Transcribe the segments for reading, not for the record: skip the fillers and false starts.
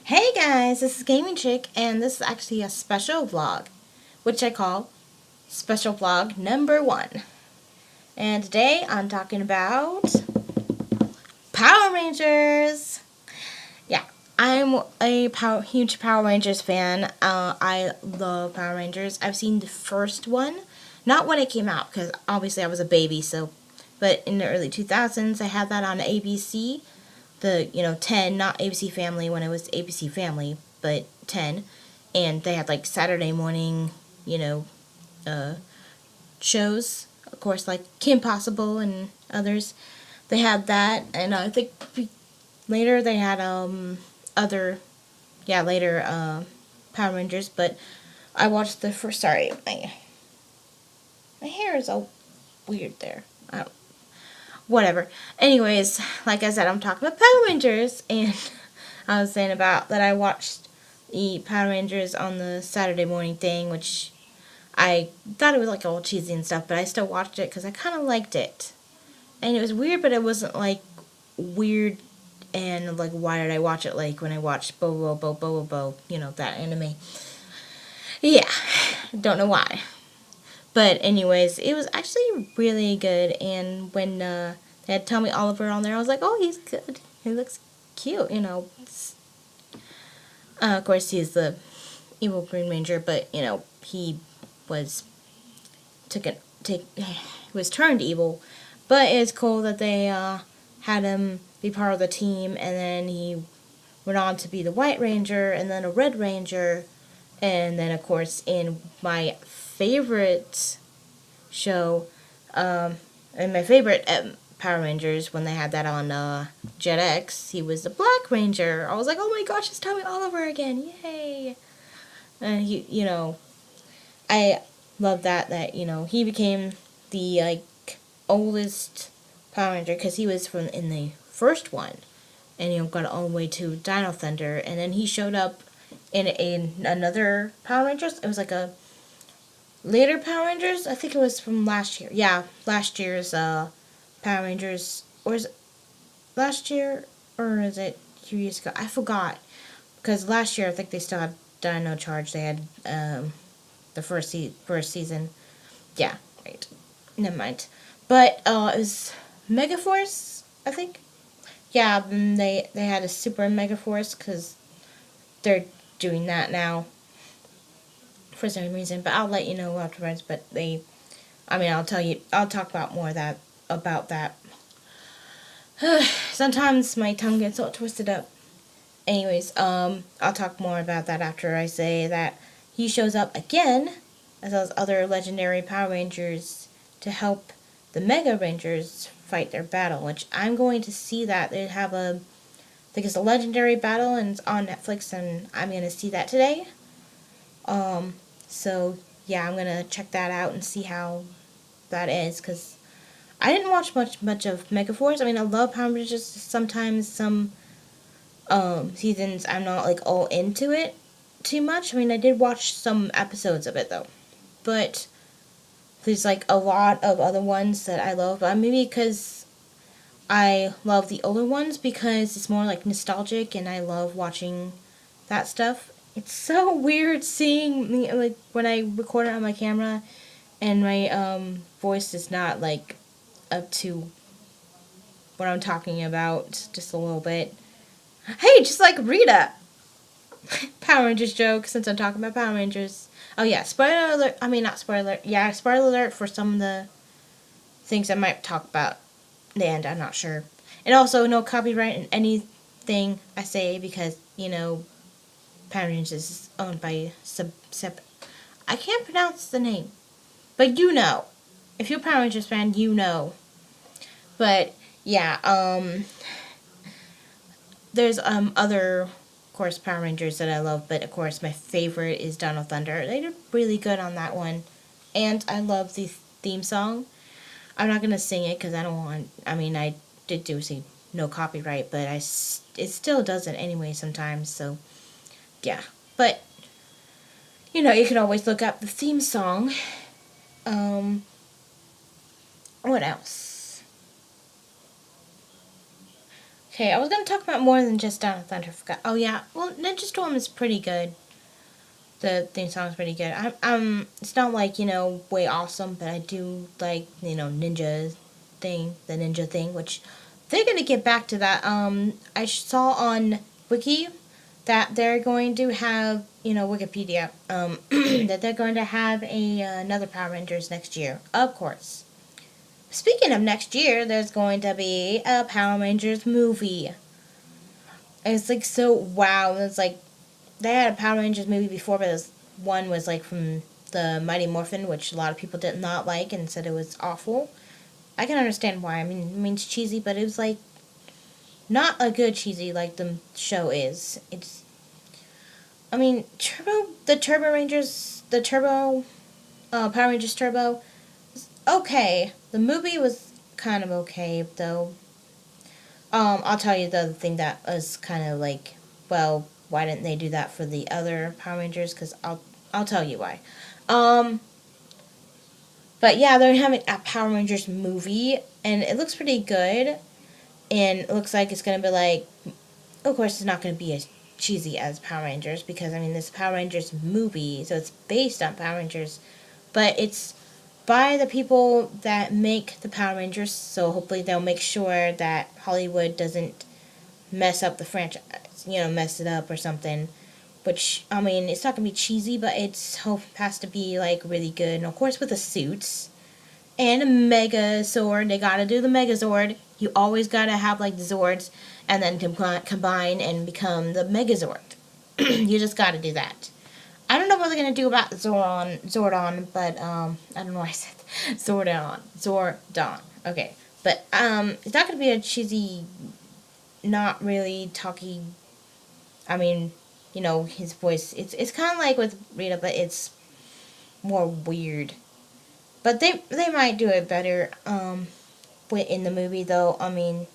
Hey guys, this is Gaming Chick, and this is actually a special vlog, which I call Special Vlog Number 1. And today I'm talking about Power Rangers! Yeah, I'm a huge Power Rangers fan. I love Power Rangers. I've seen the first one, not when it came out, because obviously I was a baby, but in the early 2000s I had that on ABC, the 10, not ABC Family when it was ABC Family, but 10, and they had like Saturday morning, you know, uh, shows, of course, like Kim Possible and others. They had that, and I think later they had other, yeah, later Power Rangers, but I watched the first. Sorry, my hair is all weird there. I don't, whatever. Anyways, like I said, I'm talking about Power Rangers, and I was saying about that I watched the Power Rangers on the Saturday morning thing, which I thought it was like all cheesy and stuff, but I still watched it because I kind of liked it. And it was weird, but it wasn't like weird and like why did I watch it like when I watched Bo, that anime. Yeah, don't know why. But anyways, it was actually really good, and when they had Tommy Oliver on there, I was like, oh, he's good. He looks cute, of course, he's the evil Green Ranger, but he was was turned evil. But it's cool that they had him be part of the team, and then he went on to be the White Ranger, and then a Red Ranger, and then of course in my favorite show, and my favorite Power Rangers when they had that on Jetix, he was the Black Ranger. I was like, oh my gosh, it's Tommy Oliver again, yay! And I love that he became the like oldest Power Ranger because he was from in the first one, and got all the way to Dino Thunder, and then he showed up in another Power Rangers. It was like a later Power Rangers. I think it was from last year. Yeah, last year's Power Rangers, or is it last year, or is it 2 years ago? I forgot because last year I think they still had Dino Charge. They had the first season. Yeah, right. Never mind. But it was Megaforce, I think. Yeah, they had a Super Megaforce because they're doing that now for some reason. But I'll let you know afterwards. But I'll tell you. I'll talk about more of that about that. Sometimes my tongue gets all twisted up. Anyways, I'll talk more about that after I say that he shows up again as those other legendary Power Rangers to help the Mega Rangers fight their battle, which I'm going to see that. They have I think it's a legendary battle and it's on Netflix, and I'm going to see that today. So yeah, I'm going to check that out and see how that is, because I didn't watch much of Megaforce. I love Power Rangers. Sometimes some seasons I'm not like all into it too much. I did watch some episodes of it though, but there's like a lot of other ones that I love. Maybe because I love the older ones because it's more like nostalgic, and I love watching that stuff. It's so weird seeing me like when I record it on my camera, and my voice is not like up to what I'm talking about just a little bit. Hey, just like Rita. Power Rangers joke since I'm talking about Power Rangers. Oh yeah, spoiler alert. Not spoiler alert. Yeah, spoiler alert for some of the things I might talk about. And I'm not sure. And also, no copyright in anything I say because Power Rangers is owned by Sub. I can't pronounce the name, but if you're a Power Rangers fan, you know. But yeah, there's other, of course, Power Rangers that I love, but of course my favorite is Dino Thunder. They did really good on that one, and I love the theme song. I'm not gonna sing it because I don't want. I did do see no copyright, but it still does it anyway sometimes. So yeah, but you can always look up the theme song. Um, what else? Okay, I was gonna talk about more than just Dawn of Thunder. Forgot. Oh yeah, well, Ninja Storm is pretty good. The theme song is pretty good. It's not like way awesome, but I do like ninja the ninja thing, which they're gonna get back to that. I saw on Wiki that they're going to have Wikipedia that they're going to have another Power Rangers next year, of course. Speaking of next year, there's going to be a Power Rangers movie. It's like so wow. It's like they had a Power Rangers movie before, but this one was like from the Mighty Morphin, which a lot of people did not like and said it was awful. I can understand why. I mean it's cheesy, but it was like not a good cheesy like the show is. It's I mean the Turbo Rangers, the Turbo Power Rangers Turbo was okay. The movie was kind of okay though. I'll tell you the other thing that was kind of like, well, why didn't they do that for the other Power Rangers? Because I'll tell you why. Um, but yeah, they're having a Power Rangers movie, and it looks pretty good. And it looks like it's gonna be like, of course, it's not gonna be as cheesy as Power Rangers because I mean this Power Rangers movie, so it's based on Power Rangers, but it's by the people that make the Power Rangers, so hopefully they'll make sure that Hollywood doesn't mess up the franchise, mess it up or something. Which, I mean, it's not gonna be cheesy, but has to be like really good. And of course, with the suits and a Megazord, they gotta do the Megazord. You always gotta have like the Zords and then combine and become the Megazord. You just gotta do that. I don't know what they're gonna do about Zordon, but I don't know why I said Zordon. Okay, but it's not gonna be a cheesy, not really talky. I mean, his voice. It's kind of like with Rita, but it's more weird. But they might do it better. In the movie though. I mean,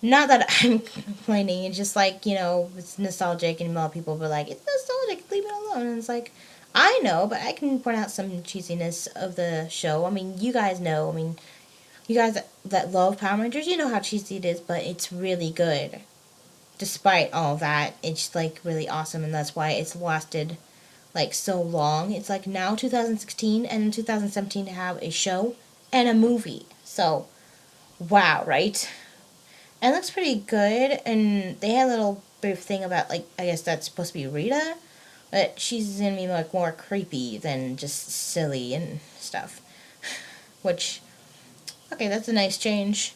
not that I'm complaining. It's just like it's nostalgic and a lot of people be like, it's nostalgic. Leave it alone. And it's like, I know, but I can point out some cheesiness of the show. I mean, you guys know. I mean, you guys that love Power Rangers, you know how cheesy it is, but it's really good. Despite all that, it's like really awesome, and that's why it's lasted like so long. It's like now 2016 and in 2017 to have a show and a movie. So, wow, right? And it looks pretty good. And they had a little brief thing about like I guess that's supposed to be Rita, but she's gonna be like more creepy than just silly and stuff. Which, okay, that's a nice change.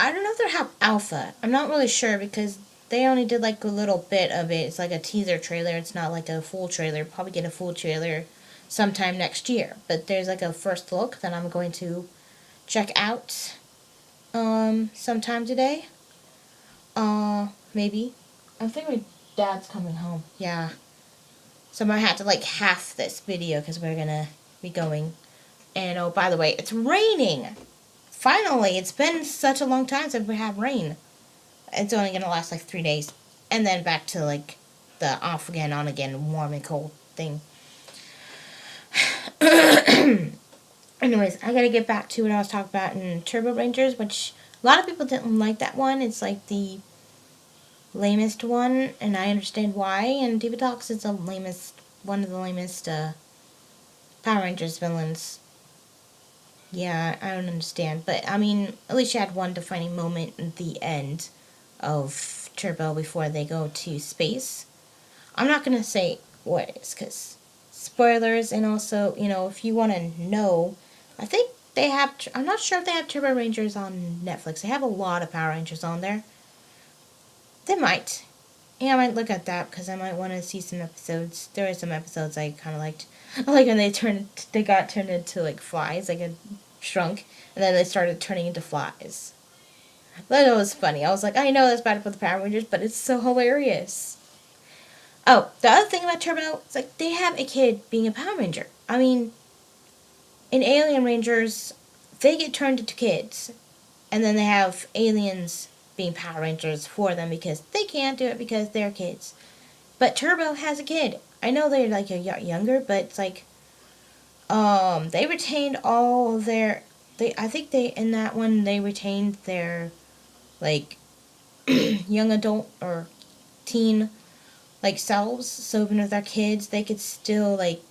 I don't know if they'll have alpha. I'm not really sure because they only did like a little bit of it. It's like a teaser trailer. It's not like a full trailer. Probably get a full trailer sometime next year. But there's like a first look that I'm going to check out sometime today. Maybe. I think my dad's coming home. Yeah. So I might have to like half this video because we're gonna be going. And oh, by the way, it's raining. Finally, it's been such a long time since we have rain. It's only gonna last like 3 days, and then back to like the off again, on again, warm and cold thing. Anyways, I gotta get back to what I was talking about in Turbo Rangers, which a lot of people didn't like that one. It's like the lamest one, and I understand why. And Divatox is one of the lamest Power Rangers villains. Yeah, I don't understand. But, I mean, at least you had one defining moment at the end of Turbo before they go to space. I'm not going to say what it is, because spoilers, and also, if you want to know, I think they have, I'm not sure if they have Turbo Rangers on Netflix. They have a lot of Power Rangers on there. They might. Yeah, I might look at that, because I might want to see some episodes. There are some episodes I kind of liked. I like when they got turned into, like, flies, like a shrunk, and then they started turning into flies. That was funny. I was like, I know that's bad for the Power Rangers, but it's so hilarious. Oh, the other thing about Turbo, it's like they have a kid being a Power Ranger. I mean, in Alien Rangers, they get turned into kids, and then they have aliens being Power Rangers for them because they can't do it because they're kids. But Turbo has a kid. I know they're like a younger, but it's like, they retained all of their I think they in that one they retained their like young adult or teen like selves, so even if they're kids, they could still like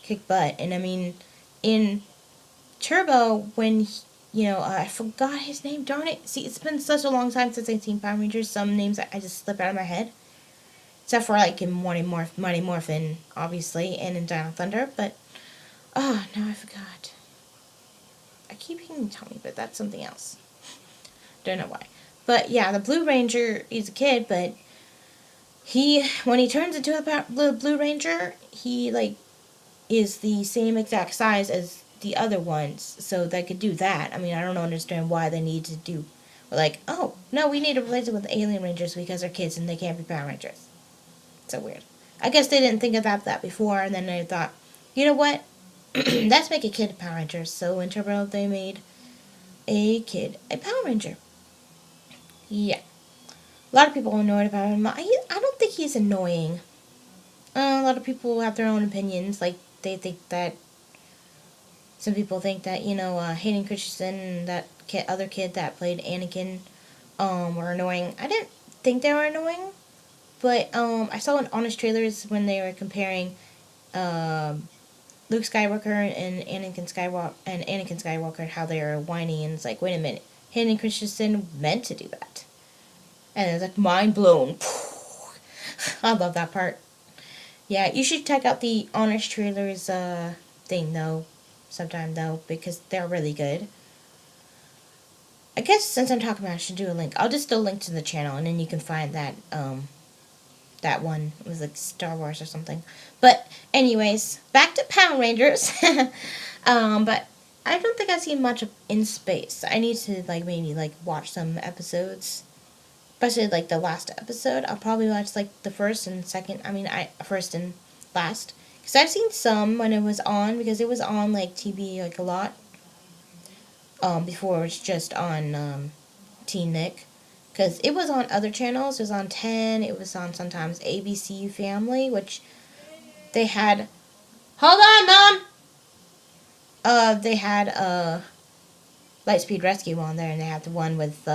kick butt. And I mean, in Turbo, when I forgot his name. Darn it! See, it's been such a long time since I've seen Power Rangers. Some names I just slip out of my head, except for like in Mighty Morphin, obviously, and in Dino Thunder. But now I forgot. I keep hearing Tommy, but that's something else. Don't know why. But yeah, the Blue Ranger, he's a kid, but when he turns into the Blue Ranger, he like is the same exact size as the other ones, so they could do that. I mean, I don't understand why they need to do, like, oh, no, we need to replace it with Alien Rangers because they're kids and they can't be Power Rangers. So weird. I guess they didn't think about that before, and then they thought, you know what, let's make a kid Power Rangers. So in Turbo, they made a kid a Power Ranger. Yeah. A lot of people are annoyed about him. I don't think he's annoying. A lot of people have their own opinions. Like, they think that some people think that, Hayden Christensen and that other kid that played Anakin were annoying. I didn't think they were annoying, but I saw in Honest Trailers when they were comparing Luke Skywalker and Anakin Skywalker, how they were whiny, and it's like, wait a minute, Hayden Christensen meant to do that. And it's like, mind blown. I love that part. Yeah, you should check out the Honest Trailers thing, though, sometime, though, because they're really good. I guess since I'm talking about it, I should do a link. I'll just do a link to the channel, and then you can find that, that one. It was like Star Wars or something. But, anyways, back to Power Rangers. But I don't think I've seen much in space. I need to, like, maybe, like, watch some episodes. Especially, like, the last episode. I'll probably watch, like, the first and last. Because I've seen some when it was on, because it was on, like, TV, like, a lot. Before it was just on, Teen Nick. Because it was on other channels. It was on 10. It was on sometimes ABC Family, which they had... Hold on, Mom! They had, Lightspeed Rescue on there, and they had the one with,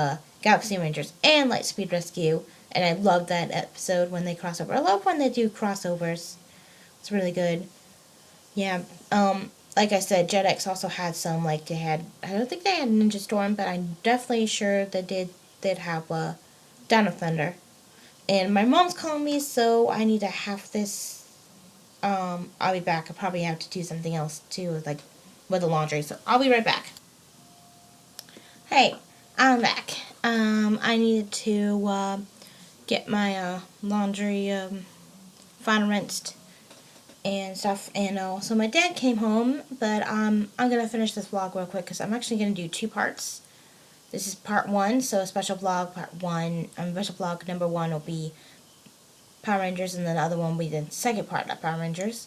Galaxy Rangers and Lightspeed Rescue. And I love that episode when they cross over. I love when they do crossovers. It's really good. Yeah, like I said, JetX also had some, like, I don't think they had Ninja Storm, but I'm definitely sure they did have, Dino Thunder. And my mom's calling me, so I need to have this, I'll be back. I'll probably have to do something else, too, like, with the laundry, so I'll be right back. Hey, I'm back. I needed to, get my, laundry, final rinsed and stuff, and so my dad came home, but I'm gonna finish this vlog real quick because I'm actually gonna do 2 parts. This is part 1, so special vlog part 1. Special vlog number 1 will be Power Rangers, and then the other one will be the second part of Power Rangers.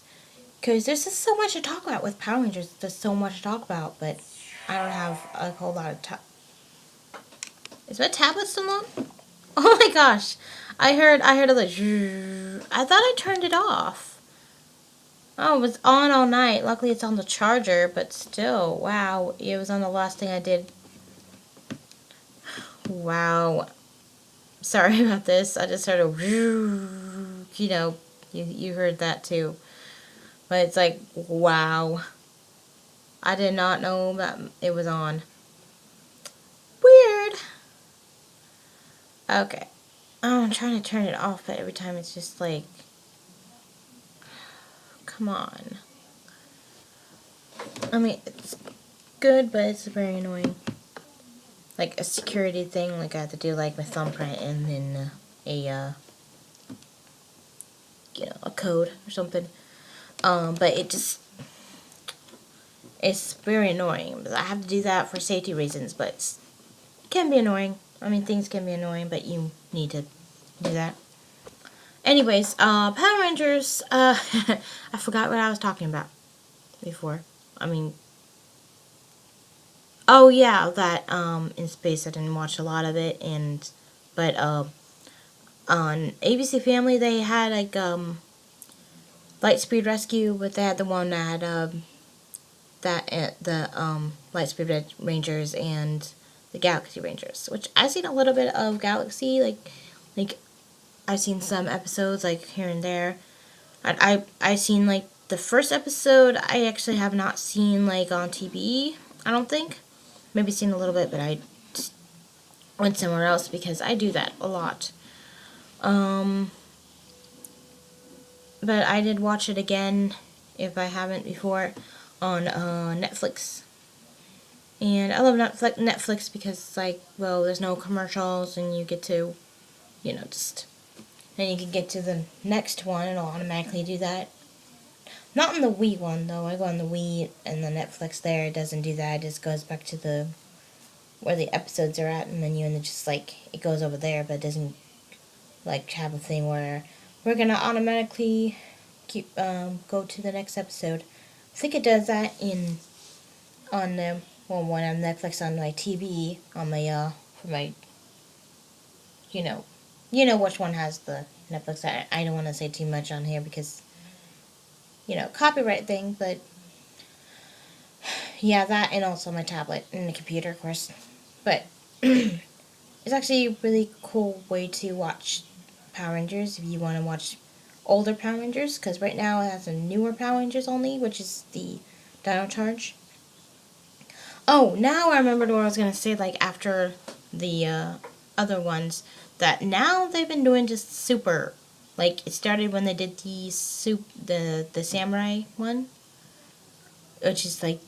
Because there's just so much to talk about with Power Rangers. There's so much to talk about, but I don't have a whole lot of time. Is my tablet still on? Oh my gosh! I heard a like. I thought I turned it off. Oh, it was on all night. Luckily, it's on the charger, but still, wow. It was on the last thing I did. Wow. Sorry about this. I just heard you heard that too. But it's like, wow. I did not know that it was on. Weird. Okay. Oh, I'm trying to turn it off, but every time it's just like, come on. I mean, it's good, but it's very annoying. Like a security thing, like I have to do like my thumbprint and then a code or something. But it's very annoying. I have to do that for safety reasons, but it can be annoying. I mean, things can be annoying, but you need to do that. Anyways, Power Rangers, I forgot what I was talking about before. I mean, oh yeah, that, in space, I didn't watch a lot of it, but, on ABC Family, they had, like, Lightspeed Rescue, but they had the one that had, that the Lightspeed Rangers and the Galaxy Rangers, which I've seen a little bit of Galaxy, like I've seen some episodes like here and there. I've seen like the first episode. I actually have not seen like on TV. I don't think. Maybe seen a little bit, but I just went somewhere else because I do that a lot. But I did watch it again, if I haven't before, on Netflix. And I love Netflix because it's like, well, there's no commercials and you get to, just, then you can get to the next one. It'll automatically do that. Not in the Wii one, though. I go on the Wii and the Netflix there. It doesn't do that. It just goes back to where the episodes are at, and then it just, it goes over there, but it doesn't, have a thing where we're going to automatically go to the next episode. I think it does that on when I'm Netflix on my TV, on my, for my, you know which one has the Netflix. I don't want to say too much on here because, copyright thing, but yeah, that, and also my tablet and the computer, of course. But it's actually a really cool way to watch Power Rangers if you want to watch older Power Rangers, because right now it has a newer Power Rangers only, which is the Dino Charge. Oh, now I remembered what I was going to say, after the other ones, that now they've been doing just super. It started when they did the samurai one, which is it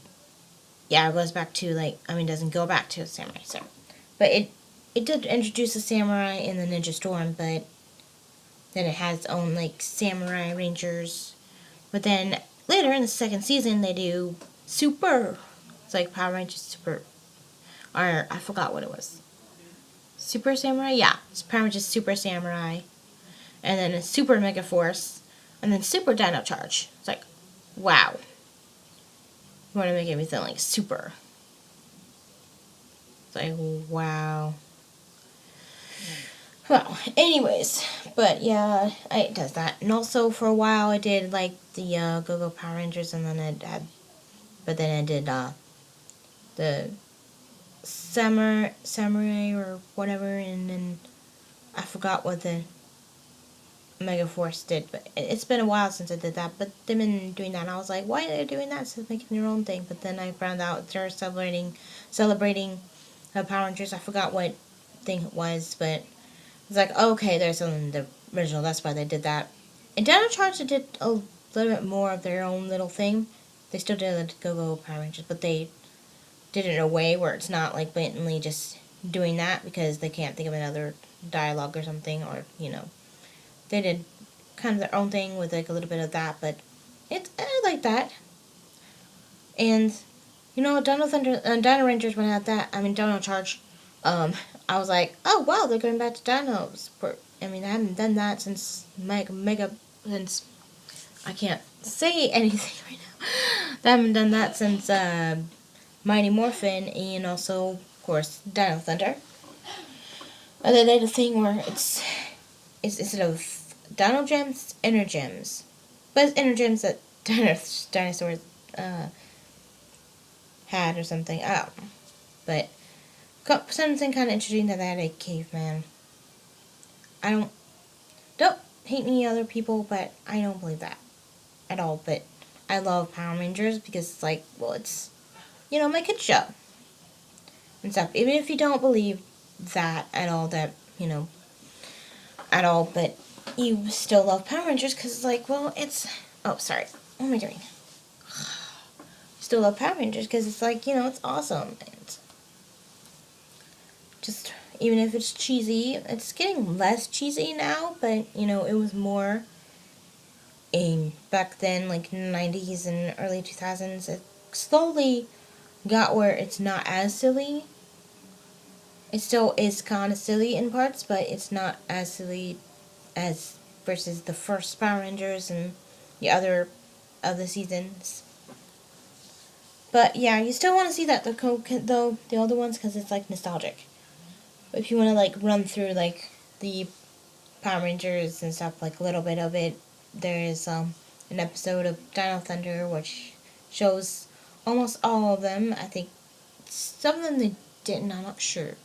goes back to, it doesn't go back to samurai, so. But it did introduce the samurai in the Ninja Storm, but then it has its own, samurai rangers. But then later in the second season, they do super. It's Power Rangers Super. Or I forgot what it was. Super Samurai? Yeah. It's Power Rangers Super Samurai. And then a Super Mega Force. And then Super Dino Charge. It's wow. You want to make everything super. It's wow. Well, anyways, but yeah, it does that. And also for a while I did the Go-Go Power Rangers, and then I did the Samurai or whatever, and then I forgot what the Mega Force did, but it's been a while since I did that. But they've been doing that, and I was like, why are they doing that instead of making their own thing? But then I found out they're celebrating Power Rangers. I forgot what thing it was, but it's okay, there's something in the original, that's why they did that. And Dino Charge did a little bit more of their own little thing. They still did the Go-Go Power Rangers, but they did it in a way where it's not blatantly just doing that because they can't think of another dialogue or something, or they did kind of their own thing with a little bit of that, but I like that. And Dino Rangers, when I had that, Dino Charge, I was like, oh wow, they're going back to dinos. I haven't done that since since I can't say anything right now. I haven't done that since Mighty Morphin, and also, of course, Dino Thunder. And they did a thing where it's instead of Dino Gems, Inner Gems. But it's Inner Gems that dinosaurs had or something. I don't know. But something kind of interesting that they had a caveman. Don't hate me other people, but I don't believe that at all. But I love Power Rangers because it's my kid's show and stuff. Even if you don't believe that at all, at all, but you still love Power Rangers because it's oh, sorry, what am I doing? Still love Power Rangers because it's it's awesome. And just, even if it's cheesy, it's getting less cheesy now, but it was more back then, 90s and early 2000s. It slowly got where it's not as silly. It still is kind of silly in parts, but it's not as silly as versus the first Power Rangers and the other seasons. But yeah, you still want to see that though the older ones because it's nostalgic. But if you want to run through the Power Rangers and stuff, a little bit of it, there is an episode of Dino Thunder which shows almost all of them. I think some of them they didn't. I'm not sure.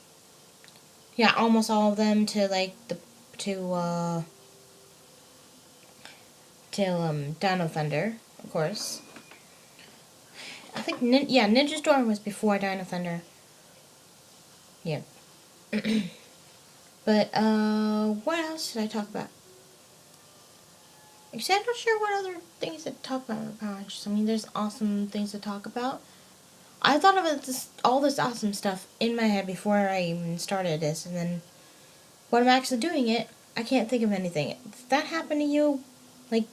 Yeah, almost all of them to like the to Dino Thunder, of course. I think Ninja Storm was before Dino Thunder. Yeah. But what else should I talk about? Actually, I'm not sure what other things to talk about with Power Rangers. I mean, there's awesome things to talk about. I thought of all this awesome stuff in my head before I even started this, and then when I'm actually doing it, I can't think of anything. Does that happen to you? Like,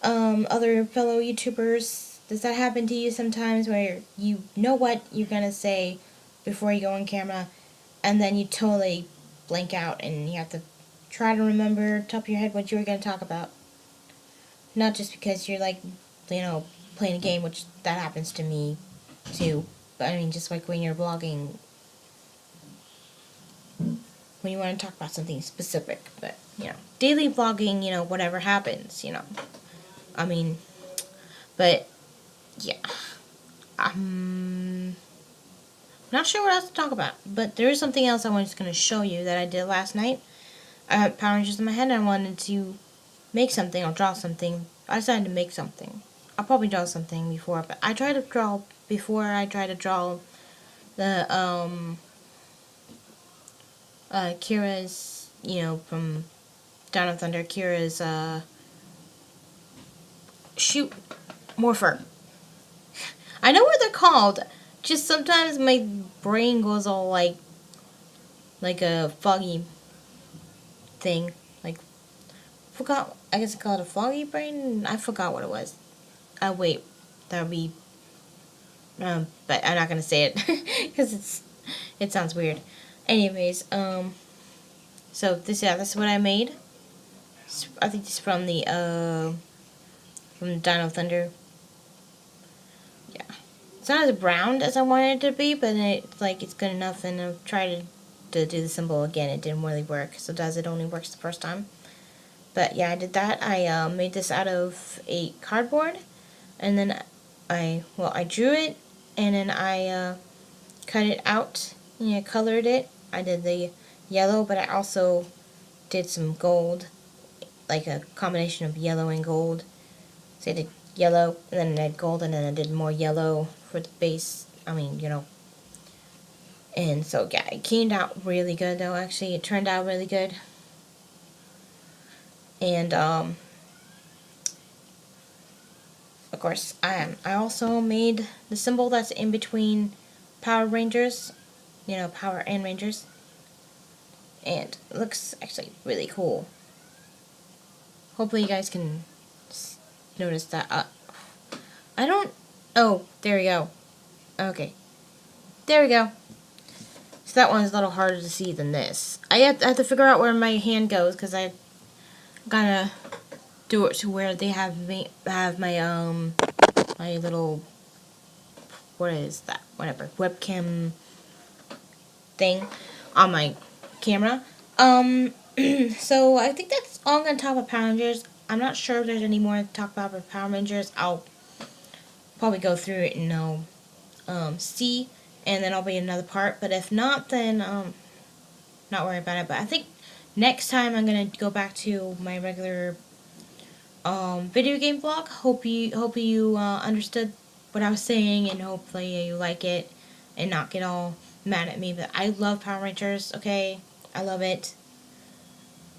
other fellow YouTubers? Does that happen to you sometimes where you know what you're gonna say before you go on camera, and then you totally blank out and you have to try to remember top of your head what you were gonna talk about? Not just because you're like, playing a game, which that happens to me too. But I mean, just like when you're vlogging, when you want to talk about something specific. But, daily vlogging, whatever happens, I mean, but, yeah. I'm not sure what else to talk about. But there is something else I was going to show you that I did last night. I had Power Rangers in my head and I wanted to make something or draw something. I decided to make something. I'll probably draw something before, but I tried to draw the Kira's, from Dawn of Thunder, Kira's shoot morpher. I know what they're called. Just sometimes my brain goes all like a foggy thing. Like, forgot. I guess I call it a foggy brain. I forgot what it was. Wait, that would be. But I'm not gonna say it because it sounds weird. Anyways, so this is what I made. I think this is from the Dino Thunder. Yeah, it's not as brown as I wanted it to be, but it's good enough. And I've tried to do the symbol again. It didn't really work. So it only works the first time. But yeah, I did that. I made this out of a cardboard, and then I drew it, and then I cut it out. Colored it. I did the yellow, but I also did some gold, like a combination of yellow and gold. So I did yellow, and then I did gold, and then I did more yellow for the base. And so yeah, it came out really good though. Actually, it turned out really good. And of course, I also made the symbol that's in between Power Rangers, Power and Rangers, and it looks actually really cool. Hopefully you guys can notice that. I don't. Oh, there we go. Okay, there we go. So that one's a little harder to see than this. I have to figure out where my hand goes because I gotta do it to where they have my my little, what is that, whatever, webcam thing on my camera. So I think that's all I'm gonna talk about Power Rangers. I'm not sure if there's any more to talk about with Power Rangers. I'll probably go through it and see, and then I'll be another part. But if not, then not worry about it. But I think next time I'm gonna go back to my regular video game vlog. Hope you understood what I was saying, and hopefully you like it and not get all mad at me. But I love Power Rangers. Okay, I love it.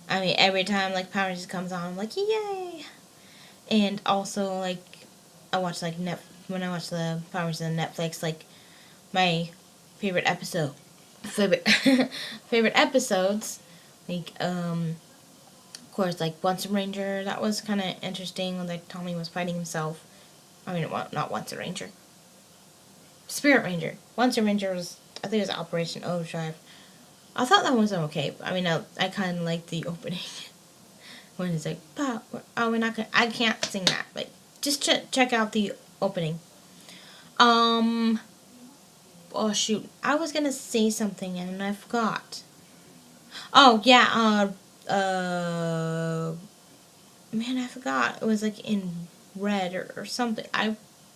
I mean, every time like Power Rangers comes on, I'm like, yay! And also like I watch when I watch the Power Rangers on Netflix, like my favorite favorite episodes, like of course, like Once a Ranger, that was kind of interesting when like Tommy was fighting himself. I mean, well, not Once a Ranger. Spirit Ranger. Once a Ranger was, I think it was Operation Overdrive. I thought that was okay. I mean, I kind of like the opening when it's like, oh, we're not gonna. I can't sing that, but just check out the opening. Oh shoot, I was gonna say something and I forgot. Oh yeah, man, I forgot. It was like in red or something.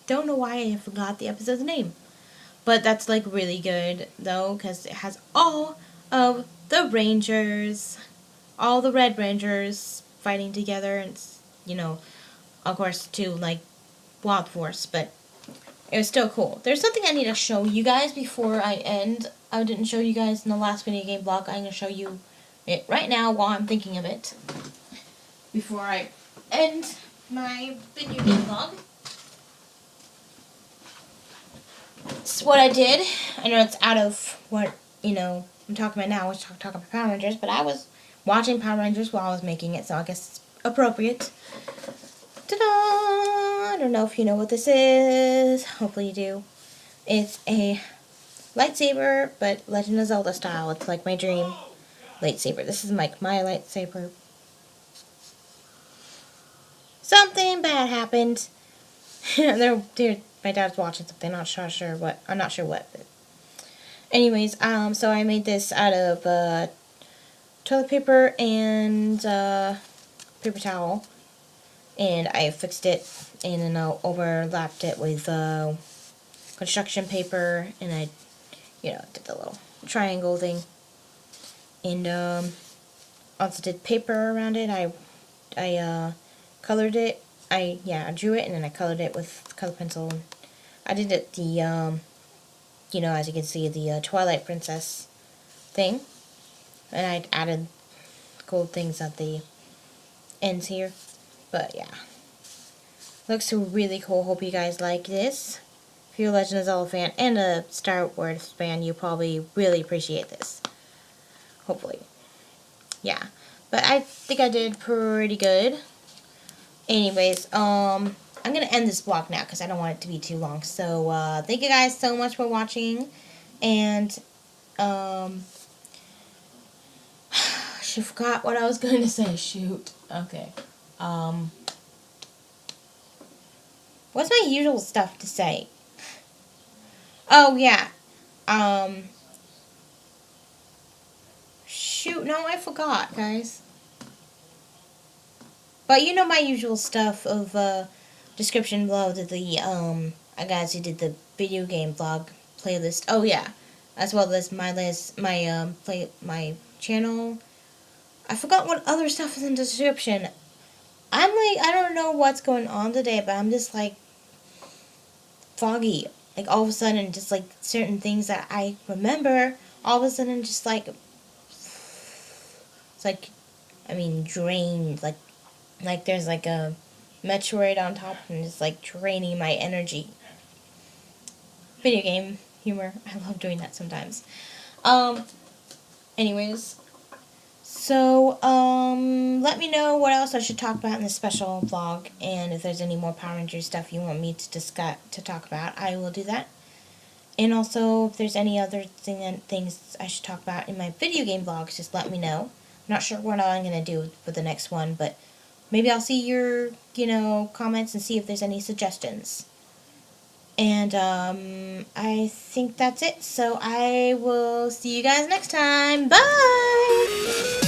don't know why I forgot the episode's name. But that's like really good though, because it has all of the Rangers, all the Red Rangers fighting together, and of course too, like Wild Force, but it was still cool. There's something I need to show you guys before I end. I didn't show you guys in the last video game vlog. I'm going to show you it right now while I'm thinking of it. Before I end my video game vlog. It's what I did. I know it's out of what, I'm talking about now. I was talking about Power Rangers, but I was watching Power Rangers while I was making it, so I guess it's appropriate. Ta-da! I don't know if you know what this is. Hopefully you do. It's a lightsaber, but Legend of Zelda style. It's like my dream lightsaber. This is like my lightsaber. Something bad happened. My dad's watching something. Not sure what. I'm not sure what. But anyways, so I made this out of toilet paper and paper towel, and I fixed it, and then I overlapped it with construction paper, and I, did the little triangle thing, and also did paper around it. I colored it. I drew it, and then I colored it with color pencil. I did it the as you can see, the Twilight Princess thing, and I added gold things at the ends here. But yeah, looks really cool. Hope you guys like this. If you're a Legend of Zelda fan and a Star Wars fan, you probably really appreciate this. Hopefully. Yeah. But I think I did pretty good. Anyways, I'm going to end this vlog now because I don't want it to be too long. So, thank you guys so much for watching. And, I forgot what I was going to say. Shoot. Okay. What's my usual stuff to say? Oh, yeah. Shoot, no, I forgot, guys. But you know my usual stuff of, description below to the, guys who did the video game vlog playlist. Oh, yeah. As well as my channel. I forgot what other stuff is in the description. I don't know what's going on today, but I'm just, foggy. Like, all of a sudden, just, certain things that I remember, all of a sudden, just, it's drained. Like there's, a Metroid on top, and it's, draining my energy. Video game humor. I love doing that sometimes. Anyways. So, let me know what else I should talk about in this special vlog, and if there's any more Power Rangers stuff you want me to talk about, I will do that. And also, if there's any other things I should talk about in my video game vlogs, just let me know. I'm not sure what I'm going to do for the next one, but maybe I'll see your, comments and see if there's any suggestions. And, I think that's it, so I will see you guys next time. Bye!